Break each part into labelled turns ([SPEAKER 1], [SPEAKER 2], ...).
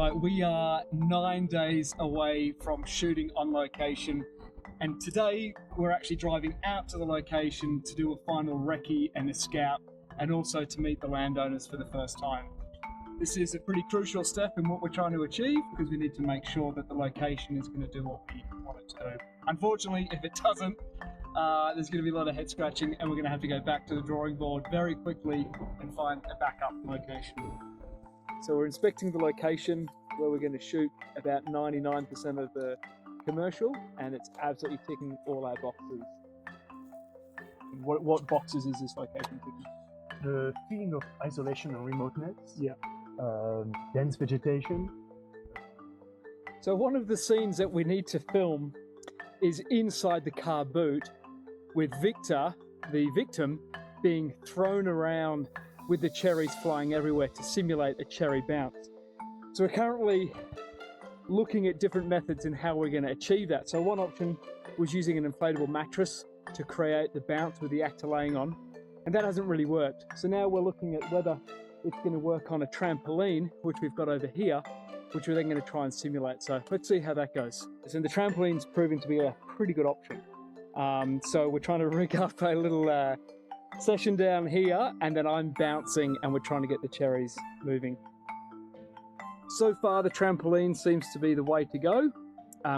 [SPEAKER 1] Right, we are 9 days away from shooting on location, and today we're actually driving out to the location to do a final recce and a scout, and also to meet the landowners for the first time. This is a pretty crucial step in what we're trying to achieve, because we need to make sure that the location is going to do what we want it to do. Unfortunately, if it doesn't, there's going to be a lot of head scratching, and we're going to have to go back to the drawing board very quickly and find a backup location. So we're inspecting the location where we're going to shoot about 99% of the commercial, and it's absolutely ticking all our boxes. What boxes is this location ticking?
[SPEAKER 2] The feeling of isolation and remoteness.
[SPEAKER 1] Yeah.
[SPEAKER 2] Dense vegetation.
[SPEAKER 1] So one of the scenes that we need to film is inside the car boot, with Victor, the victim, being thrown around with the cherries flying everywhere to simulate a cherry bounce. So we're currently looking at different methods in how we're going to achieve that. So one option was using an inflatable mattress to create the bounce with the actor laying on, and that hasn't really worked. So now we're looking at whether it's going to work on a trampoline, which we've got over here, which we're then going to try and simulate. So let's see how that goes. So the trampoline's proven to be a pretty good option. So we're trying to rig up a little session down here, and then I'm bouncing and we're trying to get the cherries moving. So far the trampoline seems to be the way to go.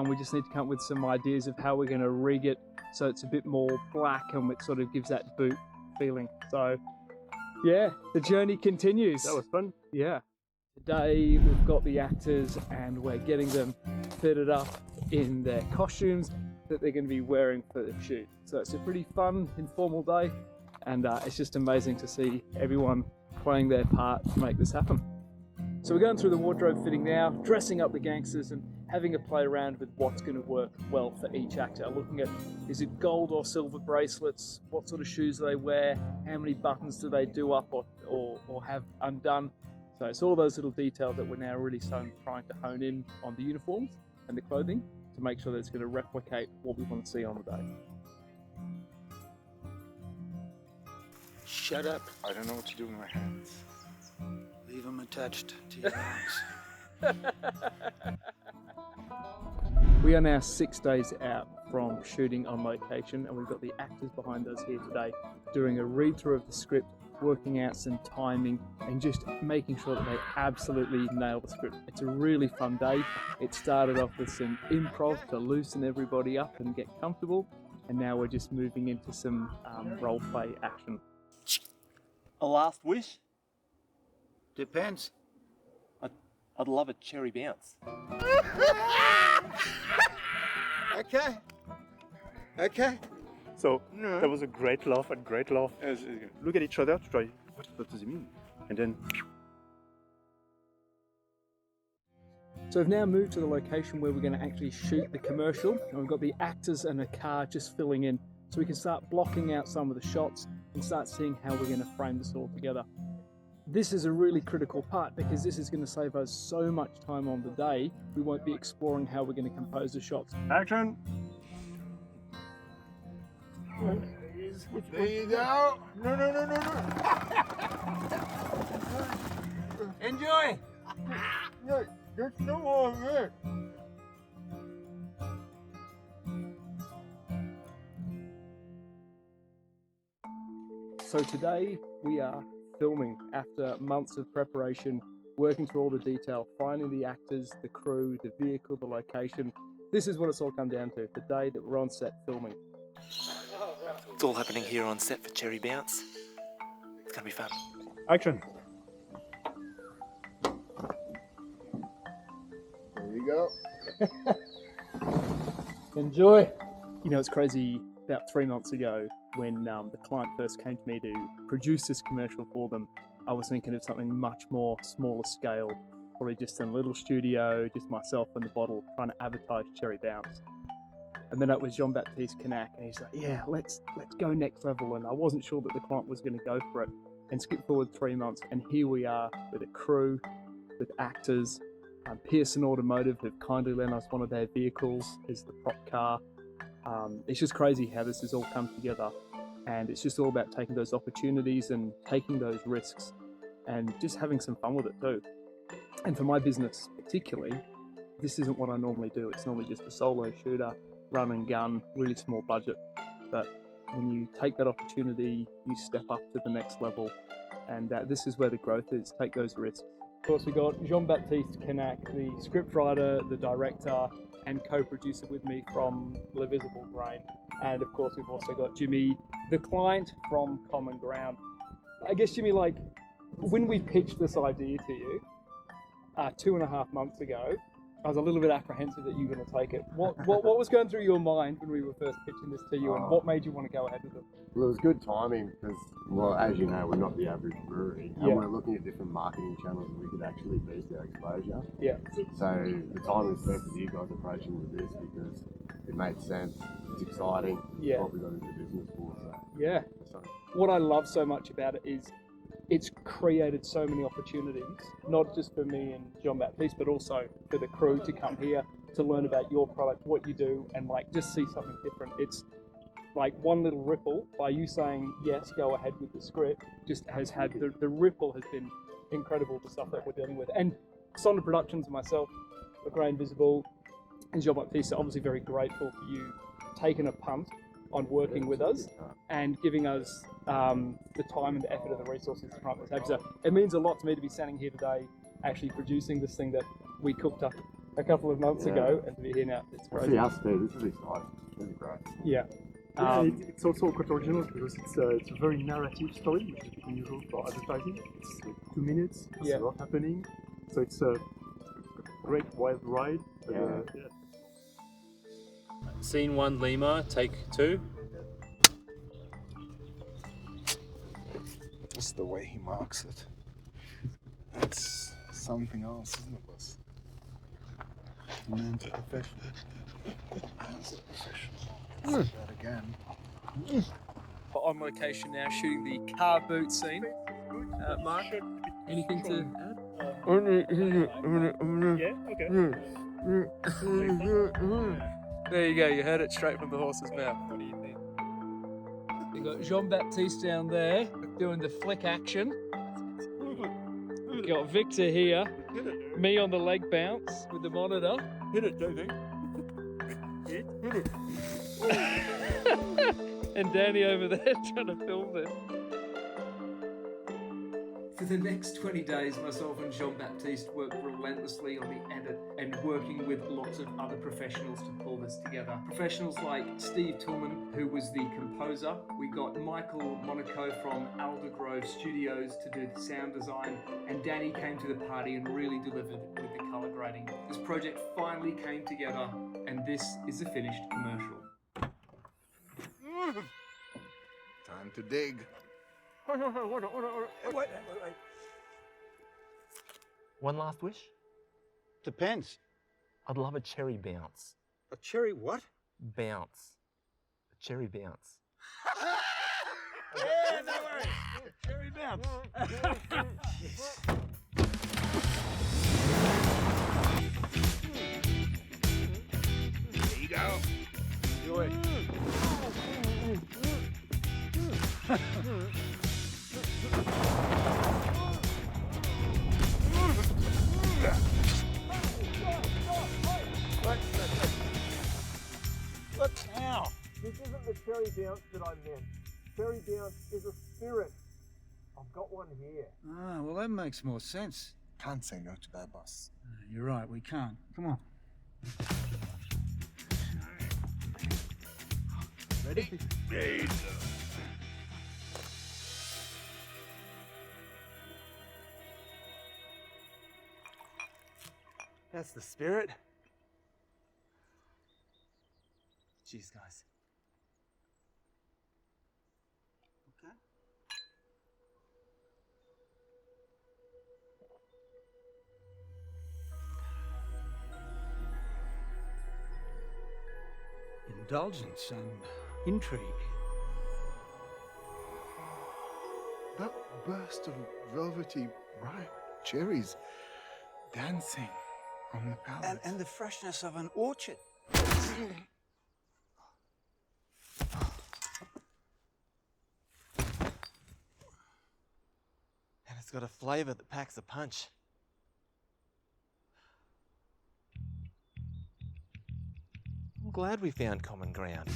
[SPEAKER 1] We just need to come up with some ideas of how we're going to rig it so it's a bit more black and it sort of gives that boot feeling. So yeah, the journey continues.
[SPEAKER 2] That was fun.
[SPEAKER 1] Yeah. Today we've got the actors and we're getting them fitted up in their costumes that they're going to be wearing for the shoot. So it's a pretty fun, informal day, and it's just amazing to see everyone playing their part to make this happen. So we're going through the wardrobe fitting now, dressing up the gangsters and having a play around with what's going to work well for each actor. Looking at, is it gold or silver bracelets? What sort of shoes do they wear? How many buttons do they do up or have undone? So it's all those little details that we're now really trying to hone in on the uniforms and the clothing to make sure that it's going to replicate what we want to see on the day.
[SPEAKER 3] Shut up.
[SPEAKER 4] I don't know what to do with my hands.
[SPEAKER 3] Leave them attached to your arms.
[SPEAKER 1] We are now 6 days out from shooting on location, and we've got the actors behind us here today doing a read through of the script, working out some timing and just making sure that they absolutely nail the script. It's a really fun day. It started off with some improv to loosen everybody up and get comfortable, and now we're just moving into some role play action.
[SPEAKER 5] A last wish?
[SPEAKER 3] Depends.
[SPEAKER 5] I'd love a cherry bounce.
[SPEAKER 3] Okay. Okay.
[SPEAKER 2] So that was a great laugh and great laugh. Look at each other to try, what does it mean? And then...
[SPEAKER 1] So we've now moved to the location where we're going to actually shoot the commercial, and we've got the actors and a car just filling in, so we can start blocking out some of the shots and start seeing how we're going to frame this all together. This is a really critical part because this is going to save us so much time on the day. We won't be exploring how we're going to compose the shots.
[SPEAKER 2] Action!
[SPEAKER 3] There you go. No. Enjoy. No, there's no more here.
[SPEAKER 1] So today we are filming after months of preparation, working through all the detail, finding the actors, the crew, the vehicle, the location. This is what it's all come down to, the day that we're on set filming.
[SPEAKER 5] It's all happening here on set for Cherry Bounce. It's gonna be fun.
[SPEAKER 2] Action!
[SPEAKER 3] There you go.
[SPEAKER 1] Enjoy! You know, it's crazy, about 3 months ago, when the client first came to me to produce this commercial for them, I was thinking of something much more smaller scale, probably just in a little studio, just myself and the bottle, trying to advertise Cherry Bounce. And then it was Baptiste, Canac, and he's like, yeah, let's go next level. And I wasn't sure that the client was going to go for it. And skip forward 3 months, and here we are with a crew, with actors. Pearson Automotive have kindly lent us one of their vehicles as the prop car. It's just crazy how this has all come together, and it's just all about taking those opportunities and taking those risks and just having some fun with it too. And for my business particularly, this isn't what I normally do. It's normally just a solo shooter, run and gun, really small budget. But when you take that opportunity, you step up to the next level. And this is where the growth is. Take those risks. Of course, we got Jean-Baptiste Canac, the scriptwriter, the director, and co-producer with me from The Visible Brain. And of course, we've also got Jimmy, the client from Common Ground. I guess, Jimmy, like, when we pitched this idea to you 2.5 months ago, I was a little bit apprehensive that you were going to take it. What was going through your mind when we were first pitching this to you, and what made you want to go ahead with it?
[SPEAKER 6] Well, it was good timing because, well, as you know, we're not the average brewery, and
[SPEAKER 1] Yeah.
[SPEAKER 6] we're looking at different marketing channels that we could actually boost our exposure.
[SPEAKER 1] Yeah.
[SPEAKER 6] So the time was perfect with you guys approaching with this because it made sense. It's exciting.
[SPEAKER 1] Yeah.
[SPEAKER 6] It's what we got into business for. So.
[SPEAKER 1] Yeah. What I love so much about it is it's created so many opportunities, not just for me and Jean-Baptiste, but also for the crew to come here to learn about your product, what you do, and like just see something different. It's like one little ripple by you saying, yes, go ahead with the script, just has had, the ripple has been incredible, the stuff that we're dealing with. And Sonder Productions and myself, the Grey Invisible, and Jean-Baptiste are obviously very grateful for you taking a punt on working with us and giving us the time and the effort and the resources to come up with the tape. So it means a lot to me to be standing here today actually producing this thing that we cooked up a couple of months ago and to be here now. It's great.
[SPEAKER 6] See us too. This is exciting. This is great.
[SPEAKER 1] Yeah.
[SPEAKER 2] It's also quite original because it's a very narrative story, which is unusual for advertising. It's like 2 minutes, there's a lot happening. So it's a great wild ride.
[SPEAKER 7] Scene 1, Lima, take 2.
[SPEAKER 4] Just the way he marks it. It's something else, isn't it, boss? Man's a professional. Man's a professional. Say that again.
[SPEAKER 1] We're on location now shooting the car boot scene. Mark, anything to add? There you go, you heard it straight from the horse's mouth. What do you think? You got Jean-Baptiste down there doing the flick action. You got Victor here, me on the leg bounce with the monitor.
[SPEAKER 2] Hit it, JJ. Hit it.
[SPEAKER 1] And Danny over there trying to film this. For the next 20 days, myself and Jean-Baptiste worked relentlessly on the edit and working with lots of other professionals to pull this together. Professionals like Steve Toulmin, who was the composer. We got Michael Monaco from Aldergrove Studios to do the sound design, and Danny came to the party and really delivered with the colour grading. This project finally came together, and this is the finished commercial.
[SPEAKER 4] Time to dig.
[SPEAKER 3] Wait.
[SPEAKER 5] One last wish?
[SPEAKER 3] Depends.
[SPEAKER 5] I'd love a cherry bounce.
[SPEAKER 3] A cherry what?
[SPEAKER 5] Bounce. A cherry bounce.
[SPEAKER 3] Yeah, no worries. Cherry bounce.
[SPEAKER 4] There you go.
[SPEAKER 3] Do it. Look now.
[SPEAKER 6] This isn't the cherry bounce that I meant. Cherry bounce is a spirit. I've got one here.
[SPEAKER 3] Ah, well, that makes more sense.
[SPEAKER 4] Can't say no to that, boss.
[SPEAKER 3] You're right, we can't. Come on.
[SPEAKER 4] Ready? Ready.
[SPEAKER 5] That's the spirit. Cheers, guys.
[SPEAKER 3] Okay. Indulgence and intrigue.
[SPEAKER 4] That burst of velvety ripe cherries dancing on the palate.
[SPEAKER 3] And the freshness of an orchard.
[SPEAKER 5] And it's got a flavour that packs a punch. glad we found common ground.